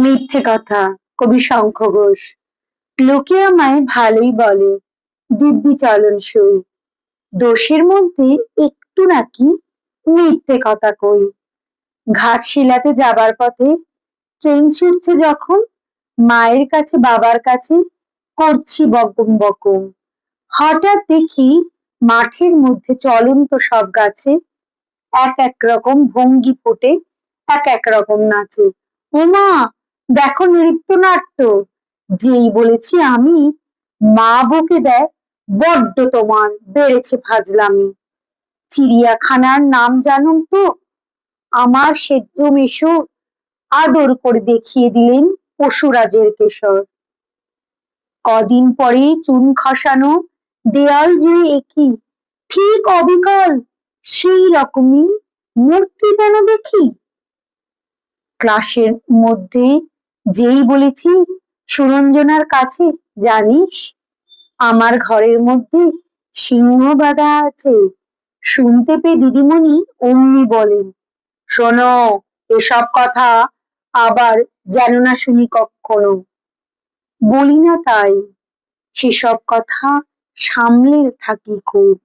মিথ্যে কথা। কবি শঙ্খ ঘোষ। লোকে আমায় ভালোই বলে, দিব্যি চলনসই। দোষের মধ্যে একটু নাকি মিথ্যে কথা কই। ঘাটশিলাতে যাবার পথে ট্রেন ছুটছে যখন, মায়ের কাছে বাবার কাছে করছি বকম বকম। হঠাৎ দেখি মাঠের মধ্যে চলন্ত সব গাছে এক এক রকম ভঙ্গি ফোটে, এক এক রকম নাচে। ওমা, দেখো নৃত্যনাট্য! যেই বলেছি আমি, মা বকে দেয়, বড্ড তোমার বেড়েছে ফাজলামি। চিড়িয়াখানার নাম জানুন তো? আমার সেদ্য মেসো আদর করে দেখিয়ে দিলেন পশুরাজের কেশর। কদিন পরে চুন খসানো দেয়াল জুড়ে একি ঠিক অবিকল সেই রকমই মূর্তি যেন দেখি। ক্লাসের মধ্যে যেই বলেছি সুরঞ্জনার কাছে, জানিস আমার ঘরের মধ্যে সিংহ বাঁধা আছে। শুনতে পেয়ে দিদিমণি অমনি বলেন, শোনো, এসব কথা আবার যেন না শুনি কক্ষনো। বলি না তাই, সেসব কথা সামলে থাকি খুব।